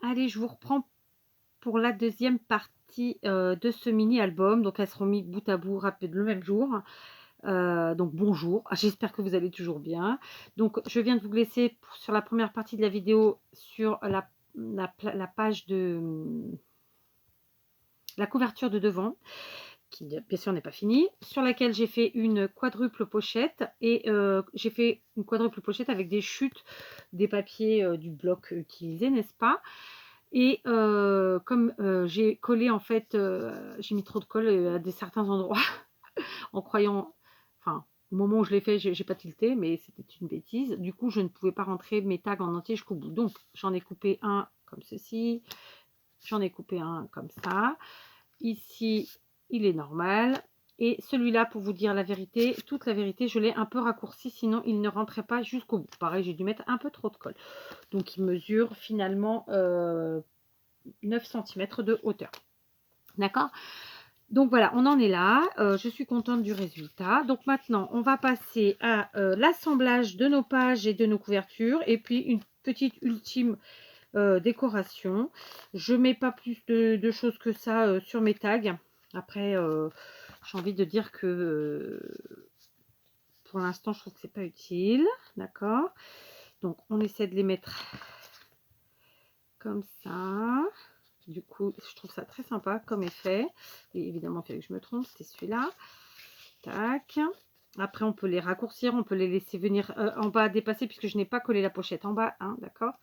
Allez, je vous reprends pour la deuxième partie de ce mini-album. Donc, elles seront mises bout à bout rapide le même jour. Donc, bonjour, j'espère que vous allez toujours bien. Donc, je viens de vous laisser sur la première partie de la vidéo sur la page de la couverture de devant, qui bien sûr n'est pas finie, sur laquelle j'ai fait une quadruple pochette et j'ai fait une quadruple pochette avec des chutes des papiers du bloc utilisé, n'est-ce pas? Et comme j'ai collé en fait, j'ai mis trop de colle à certains endroits en croyant, enfin, au moment où je l'ai fait, j'ai pas tilté, mais c'était une bêtise. Du coup, je ne pouvais pas rentrer mes tags en entier jusqu'au bout. Donc, j'en ai coupé un comme ceci, j'en ai coupé un comme ça. Ici, il est normal. Et celui-là, pour vous dire la vérité, toute la vérité, je l'ai un peu raccourci, sinon il ne rentrait pas jusqu'au bout. Pareil, j'ai dû mettre un peu trop de colle. Donc, il mesure finalement 9 cm de hauteur. D'accord? Donc voilà, on en est là. Je suis contente du résultat. Donc maintenant, on va passer à l'assemblage de nos pages et de nos couvertures. Et puis une petite ultime décoration. Je mets pas plus de choses que ça sur mes tags. Après, j'ai envie de dire que pour l'instant, je trouve que c'est pas utile. D'accord? Donc, on essaie de les mettre comme ça. Du coup, je trouve ça très sympa comme effet. Et évidemment, il fallait que je me trompe, c'est celui-là. Tac. Après, on peut les raccourcir, on peut les laisser venir en bas dépasser puisque je n'ai pas collé la pochette en bas, hein, d'accord.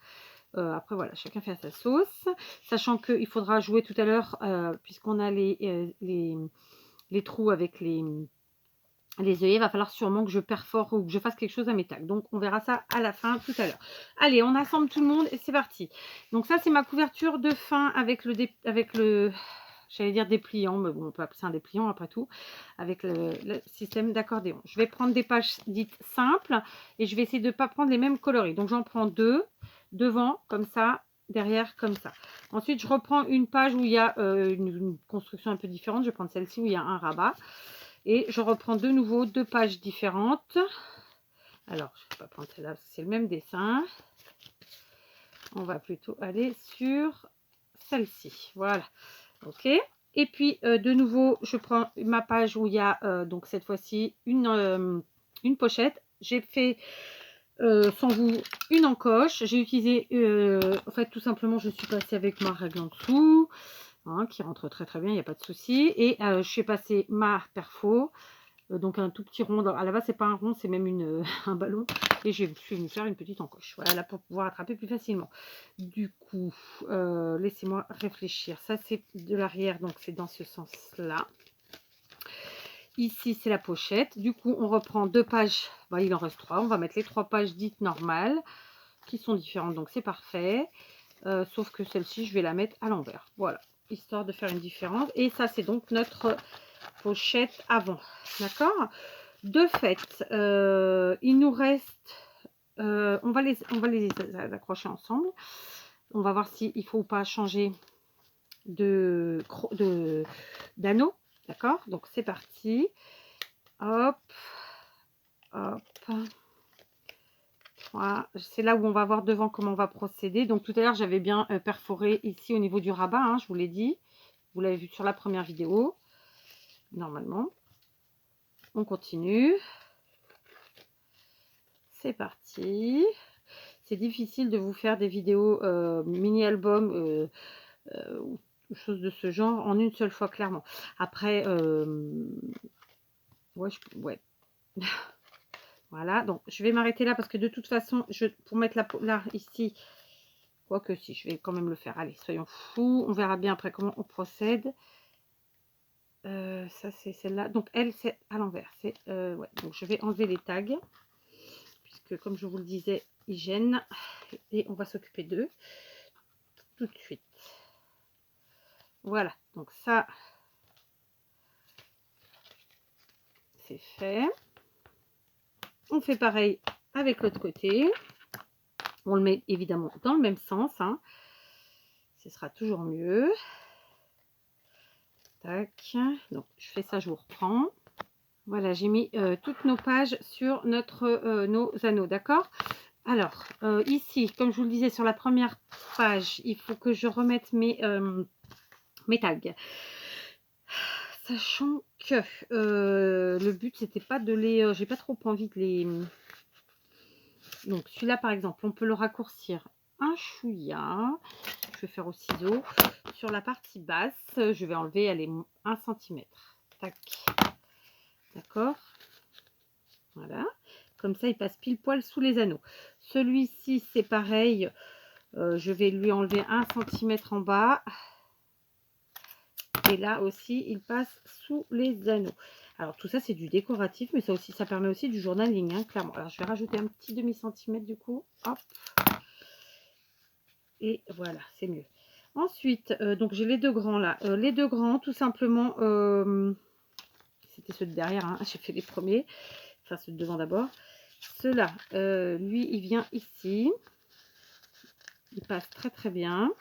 Après, voilà, chacun fait à sa sauce. Sachant qu'il faudra jouer tout à l'heure, puisqu'on a les trous avec les œillets, il va falloir sûrement que je perfore ou que je fasse quelque chose à mes tags. Donc, on verra ça à la fin tout à l'heure. Allez, on assemble tout le monde et c'est parti. Donc, ça, c'est ma couverture de fin avec le j'allais dire dépliant, mais bon, on peut appeler ça un dépliant après tout, avec le système d'accordéon. Je vais prendre des pages dites simples et je vais essayer de ne pas prendre les mêmes coloris. Donc, j'en prends deux, devant, comme ça, derrière, comme ça. Ensuite, je reprends une page où il y a une construction un peu différente. Je vais prendre celle-ci où il y a un rabat. Et je reprends de nouveau deux pages différentes. Alors, je ne vais pas prendre celle-là, c'est le même dessin. On va plutôt aller sur celle-ci. Voilà. OK. Et puis, de nouveau, je prends ma page où il y a, donc cette fois-ci, une pochette. J'ai fait, sans vous, une encoche. J'ai utilisé, en fait, tout simplement, je suis passée avec ma règle en dessous, hein, qui rentre très très bien, il n'y a pas de souci. Et je suis passée ma perfo. Donc un tout petit rond. À la base, c'est pas un rond, c'est même un ballon. Et je suis venue faire une petite encoche. Voilà, là pour pouvoir attraper plus facilement. Du coup, laissez-moi réfléchir. Ça, c'est de l'arrière, donc c'est dans ce sens-là. Ici, c'est la pochette. Du coup, on reprend deux pages. Bah, il en reste trois. On va mettre les trois pages dites normales, qui sont différentes. Donc, c'est parfait. Sauf que celle-ci, je vais la mettre à l'envers. Voilà, histoire de faire une différence. Et ça, c'est donc notre pochette avant. D'accord? De fait, il nous reste, on va les accrocher ensemble. On va voir s'il faut ou pas changer d'anneau. D'accord? Donc c'est parti. Hop, hop. Voilà. C'est là où on va voir devant comment on va procéder. Donc tout à l'heure, j'avais bien perforé ici au niveau du rabat, hein, je vous l'ai dit. Vous l'avez vu sur la première vidéo, normalement. On continue. C'est parti. C'est difficile de vous faire des vidéos mini-albums ou choses de ce genre en une seule fois, clairement. Après, ouais. Voilà, donc je vais m'arrêter là parce que de toute façon, pour mettre là ici, quoique si, je vais quand même le faire. Allez, soyons fous. On verra bien après comment on procède. Ça, c'est celle-là. Donc, elle, c'est à l'envers. Ouais. Donc, je vais enlever les tags. Puisque, comme je vous le disais, ils gênent. Et on va s'occuper d'eux tout de suite. Voilà. Donc, ça, c'est fait. On fait pareil avec l'autre côté. On le met évidemment dans le même sens. Hein. Ce sera toujours mieux. Tac. Donc, je fais ça, je vous reprends. Voilà, j'ai mis toutes nos pages sur nos anneaux, d'accord? Alors, ici, comme je vous le disais sur la première page, il faut que je remette mes tags. Sachant que le but, c'était pas de les... j'ai pas trop envie de les... Donc, celui-là, par exemple, on peut le raccourcir un chouïa. Je vais faire au ciseau. Sur la partie basse, je vais enlever, allez, 1 cm. Tac. D'accord. Voilà. Comme ça, il passe pile poil sous les anneaux. Celui-ci, c'est pareil. Je vais lui enlever 1 cm en bas. Et là aussi, il passe sous les anneaux. Alors, tout ça, c'est du décoratif, mais ça aussi, ça permet aussi du journaling, hein, clairement. Alors, je vais rajouter un petit demi-centimètre du coup. Hop. Et voilà, c'est mieux. Ensuite, donc j'ai les deux grands là. Les deux grands, tout simplement, c'était ceux de derrière, hein. J'ai fait les premiers. Enfin, ceux de devant d'abord. Ceux-là, lui, il vient ici. Il passe très très bien.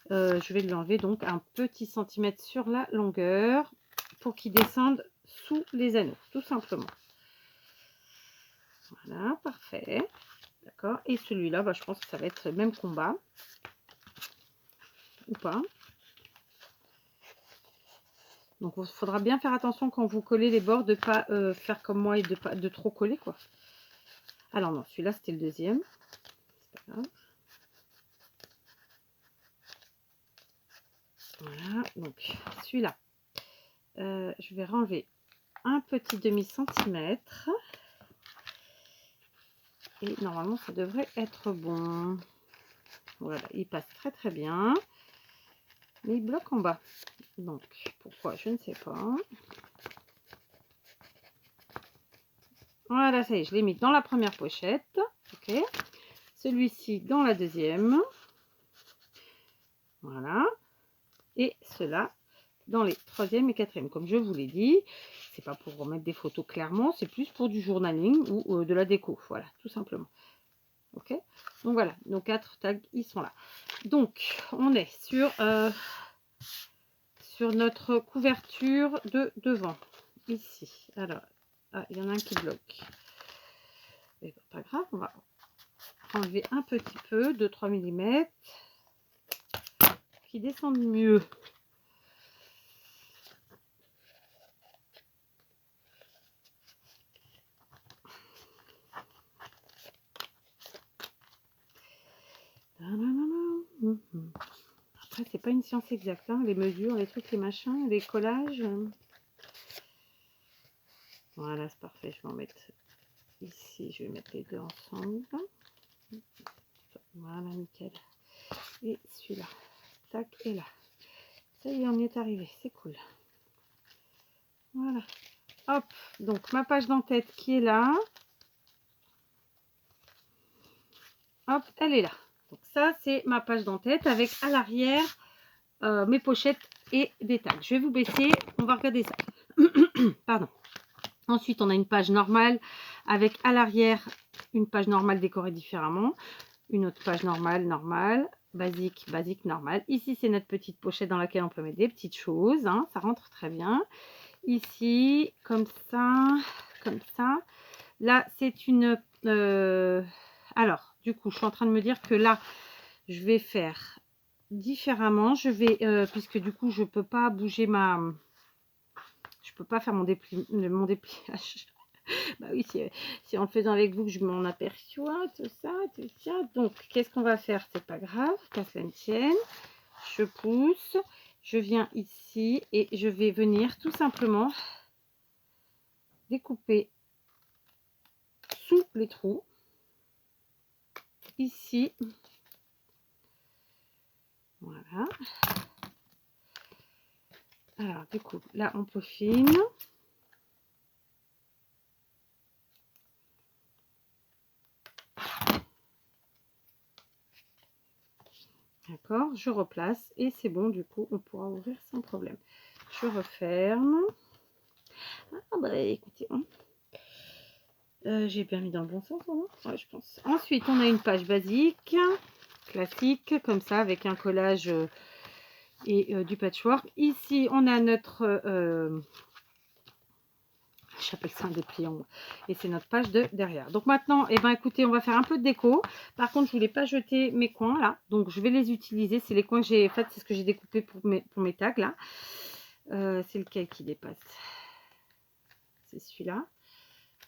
Je vais lui enlever donc un petit centimètre sur la longueur pour qu'il descende sous les anneaux, tout simplement. Voilà, parfait. D'accord. Et celui-là, bah, je pense que ça va être le même combat. Ou pas. Donc, il faudra bien faire attention quand vous collez les bords de ne pas faire comme moi et de trop coller, quoi. Alors non, celui-là, c'était le deuxième. C'est pas grave. Voilà, donc celui-là. Je vais renlever un petit demi-centimètre. Et normalement, ça devrait être bon. Voilà, il passe très très bien. Mais il bloque en bas. Donc, pourquoi? Je ne sais pas. Voilà, ça y est, je l'ai mis dans la première pochette. Ok. Celui-ci dans la deuxième. Voilà. Et cela dans les troisième et quatrième. Comme je vous l'ai dit, c'est pas pour remettre des photos clairement, c'est plus pour du journaling ou de la déco. Voilà, tout simplement. Ok. Donc voilà, nos 4 tags, ils sont là. Donc, on est sur notre couverture de devant. Ici. Alors, ah, il y en a un qui bloque. Mais pas grave, on va enlever un petit peu, 2-3 mm, qui descendent mieux. Après, c'est pas une science exacte, hein, les mesures, les trucs, les machins, les collages. Voilà, c'est parfait. Je vais en mettre ici. Je vais mettre les deux ensemble. Voilà, nickel. Et celui-là. Tac, et là. Ça y est, on y est arrivé. C'est cool. Voilà. Hop. Donc, ma page d'en-tête qui est là. Hop, elle est là. Donc, ça, c'est ma page d'en-tête avec à l'arrière mes pochettes et des tags. Je vais vous baisser. On va regarder ça. Pardon. Ensuite, on a une page normale avec à l'arrière une page normale décorée différemment. Une autre page normale, basique, normale. Ici, c'est notre petite pochette dans laquelle on peut mettre des petites choses. Hein, ça rentre très bien. Ici, comme ça, comme ça. Là, c'est une... alors, du coup, je suis en train de me dire que là, je vais faire différemment. Je vais, puisque du coup, je peux pas bouger ma... Je peux pas faire mon dépliage. Bah oui, c'est en le faisant avec vous que je m'en aperçois, tout ça, tout ça. Donc, qu'est-ce qu'on va faire? C'est pas grave, qu'à cela ne tienne. Je pousse, je viens ici et je vais venir tout simplement découper sous les trous. Ici. Voilà. Alors, du coup, là, on peaufine. D'accord, je replace et c'est bon, du coup, on pourra ouvrir sans problème. Je referme. Ah bah écoutez, hein. J'ai bien mis dans le bon sens, hein, ouais, je pense. Ensuite, on a une page basique, classique, comme ça, avec un collage et du patchwork. Ici, on a notre J'appelle ça un dépliant. Et c'est notre page de derrière. Donc maintenant, eh ben, écoutez, on va faire un peu de déco. Par contre, je voulais pas jeter mes coins là. Donc je vais les utiliser. C'est les coins que j'ai fait. C'est ce que j'ai découpé pour mes tags là. C'est lequel qui dépasse? C'est celui-là.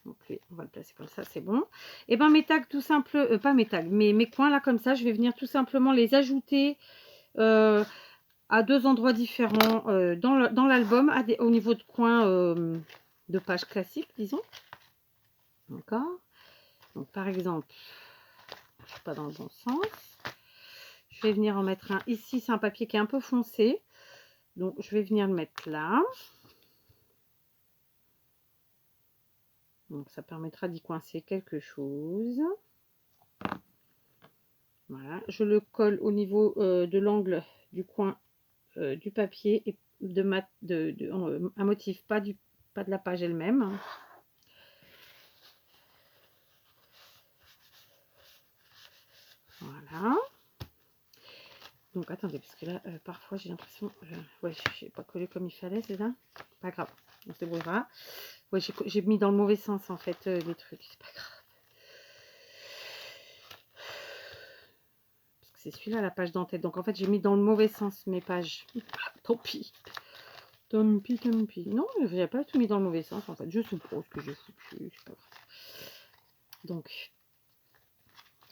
Donc on va le placer comme ça, c'est bon. Et ben mes tags tout simple, pas mes tags, mais mes coins là comme ça, je vais venir tout simplement les ajouter à deux endroits différents dans l'album, au niveau de coins de page classique, disons. D'accord. Donc par exemple, je suis pas dans le bon sens. Je vais venir en mettre un ici, c'est un papier qui est un peu foncé. Donc je vais venir le mettre là. Donc ça permettra d'y coincer quelque chose. Voilà, je le colle au niveau de l'angle du coin du papier et un motif, pas de la page elle-même. Voilà. Donc attendez, parce que là, parfois j'ai l'impression, ouais, je n'ai pas collé comme il fallait, c'est ça. Pas grave, on se débrouillera. Ouais, j'ai mis dans le mauvais sens en fait les trucs, c'est pas grave. Parce que c'est celui-là la page dentelle. Donc en fait j'ai mis dans le mauvais sens mes pages. Tant pis. Tant pis, tant pis. Non, je n'ai pas tout mis dans le mauvais sens en fait. Je suppose que j'ai foutu, c'est pas grave. Donc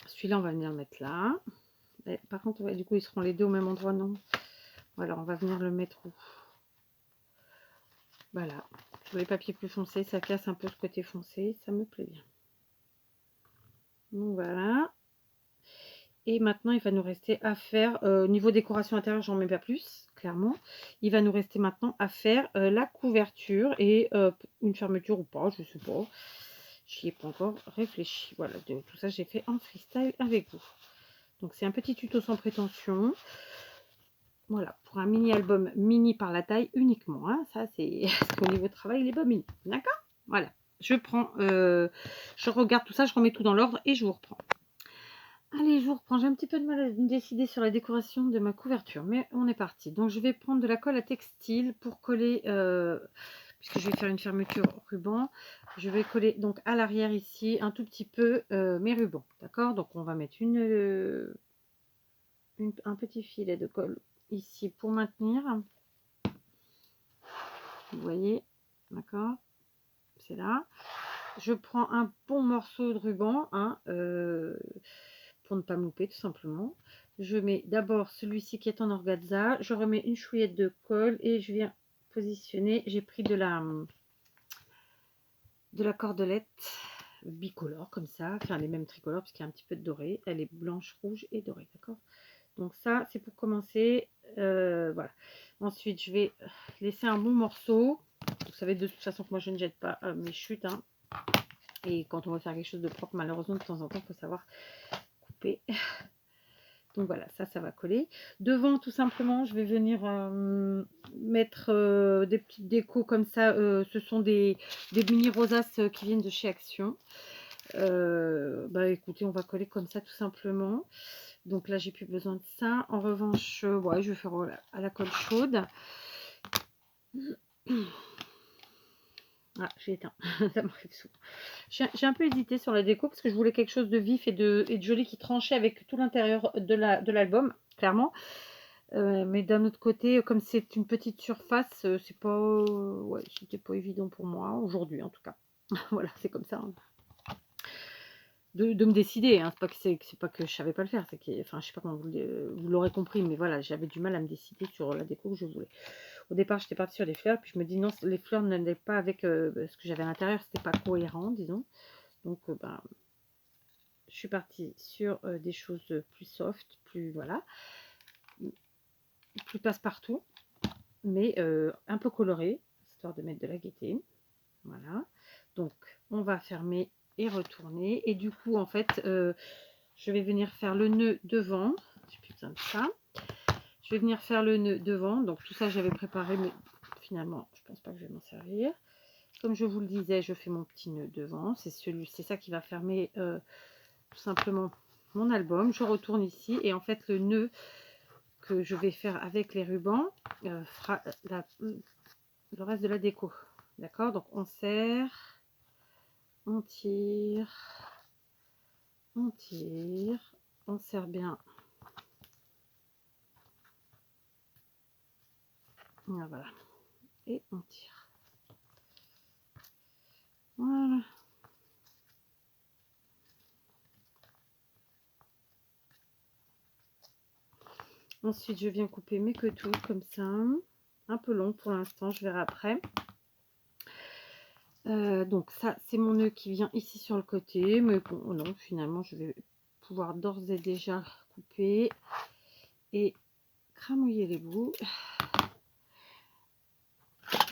celui-là on va venir le mettre là. Et, par contre, ouais, du coup ils seront les deux au même endroit, non? Voilà, on va venir le mettre où? Voilà. Sur les papiers plus foncés, ça casse un peu ce côté foncé, ça me plaît bien. Donc voilà. Et maintenant, il va nous rester à faire, au niveau décoration intérieure, j'en mets pas plus, clairement. Il va nous rester maintenant à faire la couverture et une fermeture ou pas, je sais pas. J'y ai pas encore réfléchi. Voilà, tout ça, j'ai fait en freestyle avec vous. Donc, c'est un petit tuto sans prétention. Voilà, pour un mini-album mini par la taille uniquement. Hein, ça, c'est parce qu'au niveau de travail, il est pas mini. D'accord? Voilà. Je prends, je regarde tout ça, je remets tout dans l'ordre et je vous reprends. Allez, je vous reprends. J'ai un petit peu de mal à me décider sur la décoration de ma couverture, mais on est parti. Donc, je vais prendre de la colle à textile pour coller, puisque je vais faire une fermeture ruban. Je vais coller donc à l'arrière ici un tout petit peu mes rubans. D'accord? Donc, on va mettre un petit filet de colle ici pour maintenir. Vous voyez? D'accord? C'est là. Je prends un bon morceau de ruban, hein, pour ne pas me louper tout simplement. Je mets d'abord celui-ci qui est en organza, je remets une chouillette de colle et je viens positionner. J'ai pris de la cordelette bicolore comme ça, enfin les mêmes tricolores puisqu'il y a un petit peu de doré. Elle est blanche, rouge et dorée, d'accord? Donc ça c'est pour commencer. Voilà. Ensuite je vais laisser un bon morceau. Vous savez de toute façon que moi je ne jette pas mes chutes, hein. Et quand on veut faire quelque chose de propre, malheureusement de temps en temps il faut savoir couper. Donc voilà, ça va coller. Devant, tout simplement, je vais venir mettre des petites décos comme ça. Ce sont des mini rosaces qui viennent de chez Action. Bah écoutez, on va coller comme ça tout simplement. Donc là, j'ai plus besoin de ça. En revanche, ouais, je vais faire à la colle chaude. Ah, j'ai éteint. Ça m'arrive souvent. J'ai un peu hésité sur la déco parce que je voulais quelque chose de vif et de joli qui tranchait avec tout l'intérieur de l'album, clairement. Mais d'un autre côté, comme c'est une petite surface, c'est pas, ouais, c'était pas évident pour moi aujourd'hui en tout cas. Voilà, c'est comme ça. Hein. De me décider, hein. C'est pas que je savais pas le faire, c'est que, enfin, je sais pas comment vous l'aurez compris, mais voilà, j'avais du mal à me décider sur la déco que je voulais. Au départ, j'étais partie sur les fleurs, puis je me dis non, les fleurs n'allaient pas avec ce que j'avais à l'intérieur, c'était pas cohérent, disons. Donc, ben, je suis partie sur des choses plus soft, plus voilà, plus passe-partout, mais un peu colorées, histoire de mettre de la gaieté. Voilà. Donc, on va fermer et retourner. Et du coup, en fait, je vais venir faire le nœud devant. J'ai plus besoin de ça. Je vais venir faire le nœud devant. Donc, tout ça, j'avais préparé, mais finalement, je pense pas que je vais m'en servir. Comme je vous le disais, je fais mon petit nœud devant. C'est ça qui va fermer tout simplement mon album. Je retourne ici et en fait, le nœud que je vais faire avec les rubans fera le reste de la déco. D'accord, donc on serre, on tire, on tire, on serre bien. Voilà, et on tire. Voilà. Ensuite, je viens couper mes quetouilles comme ça. Un peu long pour l'instant, je verrai après. Donc ça, c'est mon nœud qui vient ici sur le côté. Mais bon, non, finalement, je vais pouvoir d'ores et déjà couper et cramouiller les bouts.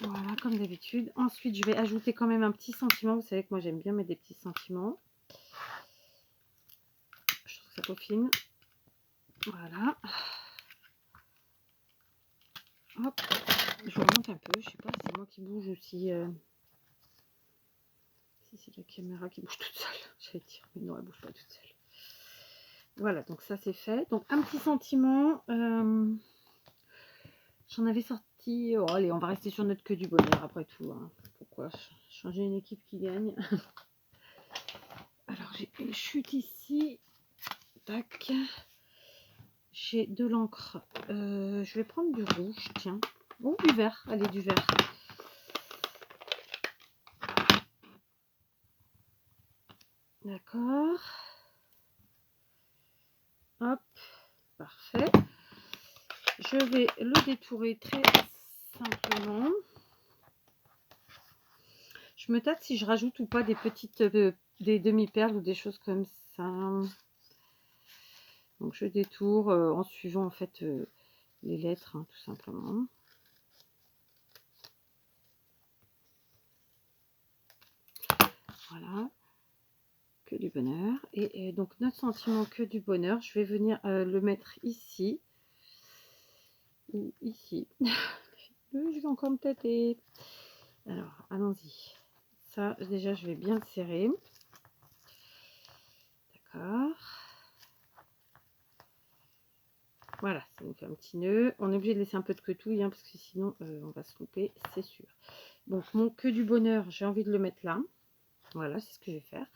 Voilà, comme d'habitude. Ensuite, je vais ajouter quand même un petit sentiment. Vous savez que moi, j'aime bien mettre des petits sentiments. Je trouve que ça peaufine. Voilà. Hop. Je remonte un peu. Je sais pas, c'est moi qui bouge aussi. Si c'est la caméra qui bouge toute seule. J'allais dire, mais non, elle bouge pas toute seule. Voilà, donc ça, c'est fait. Donc, un petit sentiment. J'en avais sorti. Oh, allez, on va rester sur notre queue du bonheur après tout. Hein. Pourquoi changer une équipe qui gagne? Alors, j'ai une chute ici. Tac. J'ai de l'encre. Je vais prendre du rouge, tiens. Oh, du vert. Allez, du vert. D'accord. Hop. Parfait. Je vais le détourer très simplement. Je me tâte si je rajoute ou pas des petites des demi-perles ou des choses comme ça. Donc je détourne en suivant en fait les lettres, hein, tout simplement. Voilà, que du bonheur. Et donc notre sentiment que du bonheur, je vais venir le mettre ici ou ici. Je vais encore me tâter. Alors allons-y. Ça déjà je vais bien le serrer. D'accord. Voilà, ça nous fait un petit nœud. On est obligé de laisser un peu de quetouille, hein, parce que sinon on va se louper, c'est sûr. Donc mon que du bonheur, j'ai envie de le mettre là. Voilà, c'est ce que je vais faire.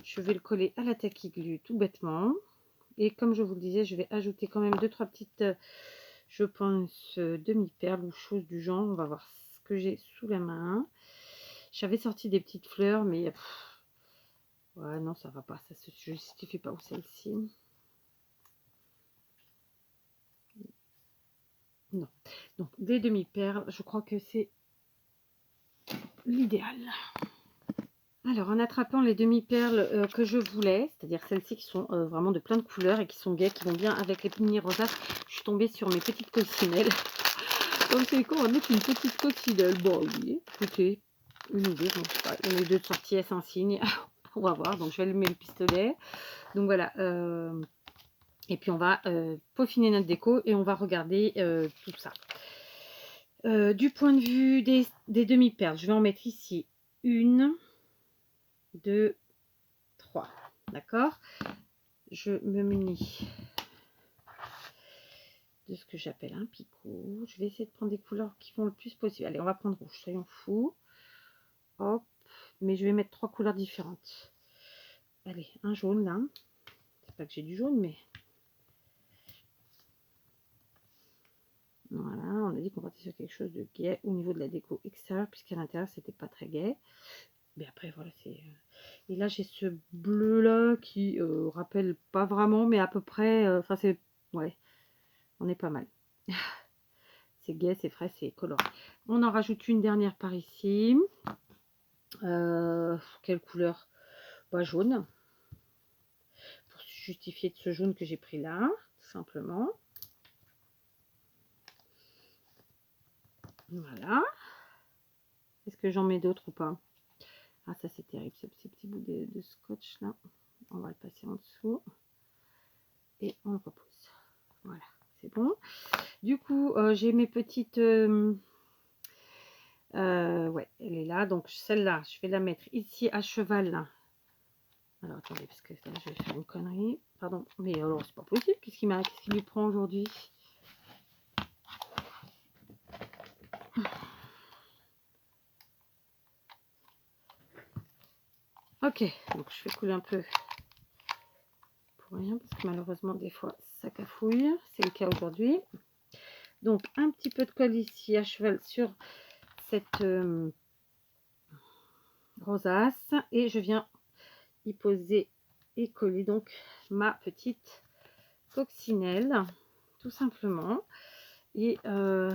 Je vais le coller à la tacky glue tout bêtement. Et comme je vous le disais, je vais ajouter quand même 2-3 petites, je pense, demi-perles ou choses du genre. On va voir ce que j'ai sous la main. J'avais sorti des petites fleurs, mais ouais, non, ça va pas. Ça se justifie pas. Ou celle-ci. Non. Donc, des demi-perles, je crois que c'est l'idéal. Alors, en attrapant les demi-perles que je voulais, c'est-à-dire celles-ci qui sont vraiment de plein de couleurs et qui sont gaies, qui vont bien avec les mini rosaces, je suis tombée sur mes petites coccinelles. Donc, c'est quoi? On va mettre une petite coccinelle. Bon, oui, écoutez, une ou deux, je ne sais pas, une ou deux de sortie à un signe. On va voir. Donc, je vais allumer le pistolet. Donc, voilà. Et puis, on va peaufiner notre déco et on va regarder tout ça. Du point de vue des demi-perles, je vais en mettre ici une, 2, 3. D'accord? Je me munis de ce que j'appelle un picot. Je vais essayer de prendre des couleurs qui vont le plus possible. Allez, on va prendre rouge, soyons fous. Hop, mais je vais mettre 3 couleurs différentes. Allez, un jaune là. C'est pas que j'ai du jaune, mais voilà, on a dit qu'on partait sur quelque chose de gai au niveau de la déco extérieure, puisqu'à l'intérieur c'était pas très gai. Mais après voilà, c'est. Et là j'ai ce bleu là qui rappelle pas vraiment, mais à peu près. Enfin c'est. Ouais, on est pas mal. C'est gai, c'est frais, c'est coloré. On en rajoute une dernière par ici. Quelle couleur? Bah, jaune. Pour justifier de ce jaune que j'ai pris là, tout simplement. Voilà. Est-ce que j'en mets d'autres ou pas? Ah, ça c'est terrible, ce petit bout de scotch là. On va le passer en dessous. Et on le repose. Voilà, c'est bon. Du coup, j'ai mes petites... ouais, elle est là. Donc celle-là, je vais la mettre ici à cheval. Là. Alors attendez, parce que là, je vais faire une connerie. Pardon, mais alors c'est pas possible. Qu'est-ce qui lui prend aujourd'hui? Ok, donc je fais couler un peu pour rien parce que malheureusement des fois ça cafouille. C'est le cas aujourd'hui. Donc un petit peu de colle ici à cheval sur cette rosace et je viens y poser et coller donc ma petite coccinelle tout simplement. Et ah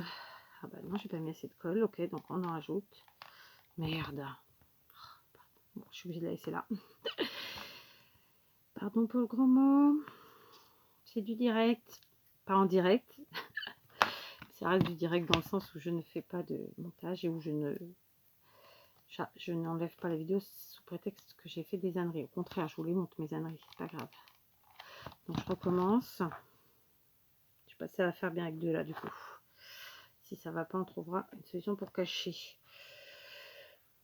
bah non, j'ai pas mis assez de colle. Ok, donc on en rajoute. Merde. Bon, je suis obligée de la laisser là. Pardon pour le gros mot. C'est du direct. Pas en direct. Ça reste du direct dans le sens où je ne fais pas de montage et où je n'enlève pas la vidéo sous prétexte que j'ai fait des âneries. Au contraire, je vous les montre mes âneries, c'est pas grave. Donc je recommence. Je sais pas si ça va faire bien avec deux là du coup. Si ça va pas, on trouvera une solution pour cacher.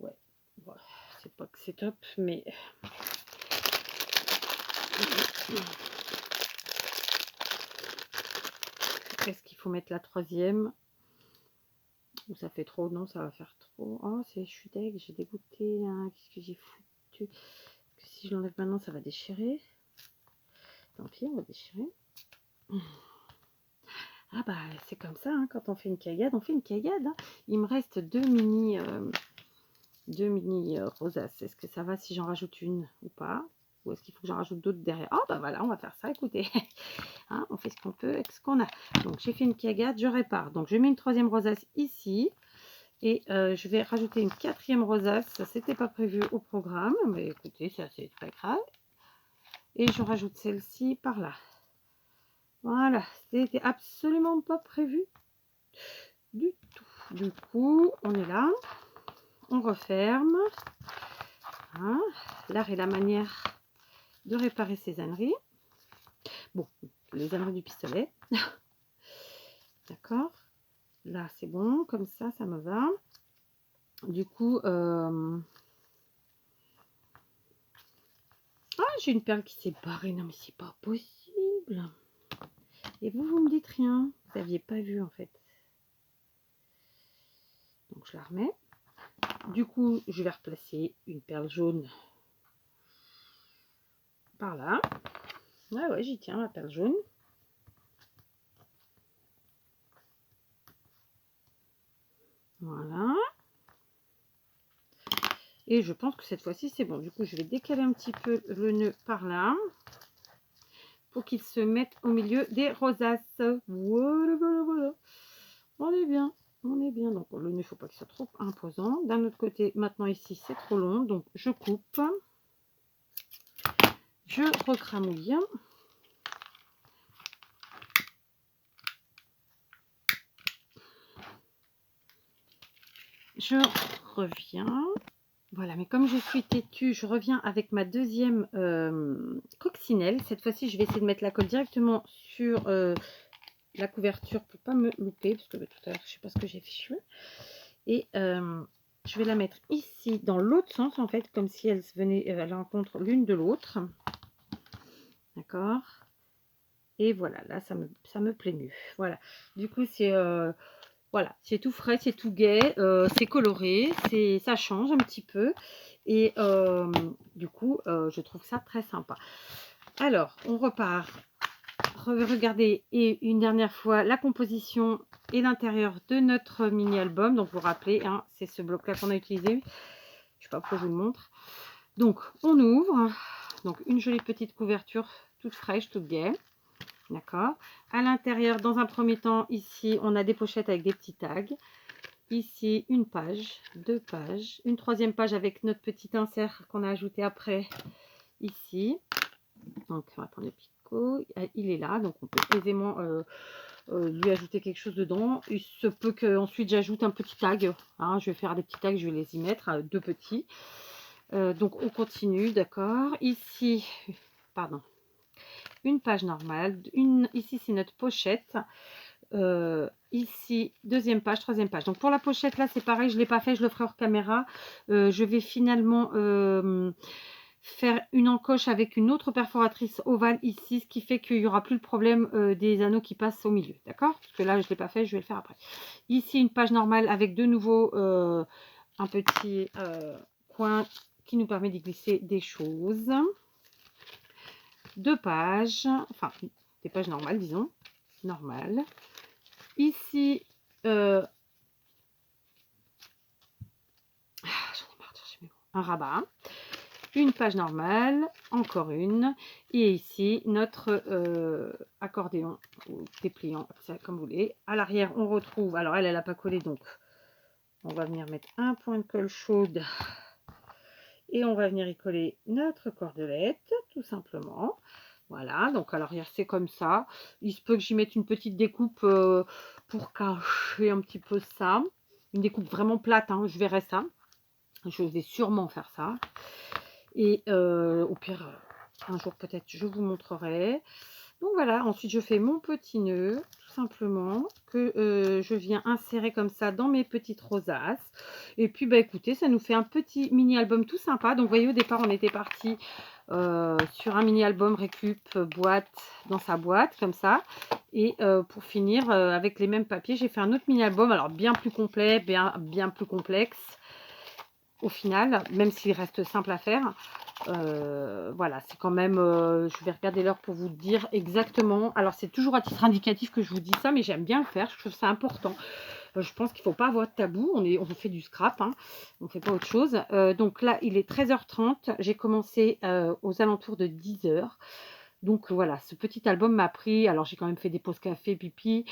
Ouais, voilà. C'est pas que c'est top, mais est-ce qu'il faut mettre la troisième ou ça fait trop? Non, ça va faire trop. Oh, je suis deg, j'ai dégoûté. Hein. Qu'est-ce que j'ai foutu? Que si je l'enlève maintenant, ça va déchirer. Tant pis, on va déchirer. Ah bah c'est comme ça, hein, quand on fait une cagade, on fait une cagade. Hein. Il me reste deux mini rosaces. Est-ce que ça va si j'en rajoute une ou pas? Ou est-ce qu'il faut que j'en rajoute d'autres derrière? Ah bah voilà, on va faire ça, écoutez. Hein, on fait ce qu'on peut avec ce qu'on a. Donc j'ai fait une cagade, je répare. Donc je mets une troisième rosace ici. Et je vais rajouter une quatrième rosace. Ça c'était pas prévu au programme. Mais écoutez, ça c'est pas grave. Et je rajoute celle-ci par là. Voilà, c'était absolument pas prévu du tout. Du coup, on est là, on referme. Hein. L'art est la manière de réparer ses âneries. Bon, les âneries du pistolet. D'accord. Là, c'est bon, comme ça me va. Du coup, ah, j'ai une perle qui s'est barrée. Non, mais c'est pas possible. Et vous me dites rien. Vous n'aviez pas vu, en fait. Donc, je la remets. Du coup, je vais replacer une perle jaune par là. Ah ouais, j'y tiens, la perle jaune. Voilà. Et je pense que cette fois-ci, c'est bon. Du coup, je vais décaler un petit peu le nœud par là pour qu'il se mette au milieu des rosaces. Voilà, voilà, voilà. On est bien. On est bien. Donc, le nœud, il ne faut pas qu'il soit trop imposant. D'un autre côté, maintenant ici, c'est trop long. Donc, je coupe. Je recramouille. Je reviens. Voilà, mais comme je suis têtue, je reviens avec ma deuxième coccinelle. Cette fois-ci, je vais essayer de mettre la colle directement sur la couverture pour pas me louper, parce que tout à l'heure, je sais pas ce que j'ai fait. Et je vais la mettre ici, dans l'autre sens, en fait, comme si elles venaient à la rencontre l'une de l'autre. D'accord. Et voilà, là, ça me plaît mieux. Voilà. Du coup, c'est... voilà, c'est tout frais, c'est tout gai, c'est coloré, ça change un petit peu. Et du coup, je trouve ça très sympa. Alors, on repart. Regardez et une dernière fois la composition et l'intérieur de notre mini-album. Donc, vous vous rappelez, hein, c'est ce bloc-là qu'on a utilisé. Je ne sais pas pourquoi je vous le montre. Donc, on ouvre. Donc, une jolie petite couverture toute fraîche, toute gaie. D'accord. À l'intérieur, dans un premier temps, ici, on a des pochettes avec des petits tags. Ici, une page, deux pages, une troisième page avec notre petit insert qu'on a ajouté après, ici. Donc, on va prendre le picot. Il est là, donc on peut aisément lui ajouter quelque chose dedans. Il se peut qu'ensuite j'ajoute un petit tag. Hein, je vais faire des petits tags, je vais les y mettre, deux petits. Donc, on continue, d'accord. Ici, pardon, une page normale. Ici, c'est notre pochette. Ici, deuxième page, troisième page. Donc, pour la pochette, là, c'est pareil. Je ne l'ai pas fait, je le ferai hors caméra. Je vais finalement faire une encoche avec une autre perforatrice ovale ici, ce qui fait qu'il n'y aura plus le problème des anneaux qui passent au milieu. D'accord? Parce que là, je ne l'ai pas fait, je vais le faire après. Ici, une page normale avec de nouveau un petit coin qui nous permet d'y glisser des choses. 2 pages, enfin des pages normales, disons, normales. Ici, j'en ai marre de chercher mes mots. Un rabat, une page normale, encore une, et ici notre accordéon ou dépliant, comme vous voulez. À l'arrière, on retrouve, alors elle n'a pas collé, donc on va venir mettre un point de colle chaude et on va venir y coller notre cordelette, tout simplement. Voilà, donc à l'arrière c'est comme ça. Il se peut que j'y mette une petite découpe pour cacher un petit peu ça. Une découpe vraiment plate, hein, je verrai ça. Je vais sûrement faire ça. Et au pire, un jour peut-être je vous montrerai. Donc voilà, ensuite je fais mon petit nœud, tout simplement, que je viens insérer comme ça dans mes petites rosaces. Et puis bah écoutez, ça nous fait un petit mini album tout sympa. Donc vous voyez, au départ on était parti sur un mini album récup boîte dans sa boîte comme ça, et pour finir avec les mêmes papiers, j'ai fait un autre mini album, alors bien plus complet, bien plus complexe au final, même s'il reste simple à faire. Voilà, c'est quand même, je vais regarder l'heure pour vous dire exactement. Alors c'est toujours à titre indicatif que je vous dis ça, mais j'aime bien le faire, je trouve ça important. Je pense qu'il ne faut pas avoir de tabou, on fait du scrap, hein, on ne fait pas autre chose. Donc là il est 13h30, j'ai commencé aux alentours de 10h. Donc voilà, ce petit album m'a pris, alors j'ai quand même fait des pauses café, pipi,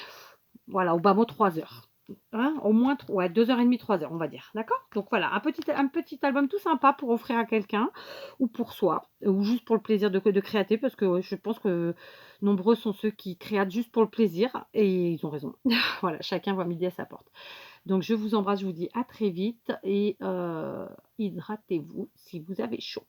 voilà, au bas mot 3 heures. Hein, au moins ouais, 2h30, 3 heures, on va dire. D'accord. Donc voilà, un petit album tout sympa pour offrir à quelqu'un ou pour soi, ou juste pour le plaisir de créater, parce que ouais, je pense que nombreux sont ceux qui créatent juste pour le plaisir, et ils ont raison. Voilà, chacun voit midi à sa porte. Donc je vous embrasse, je vous dis à très vite, et hydratez-vous si vous avez chaud.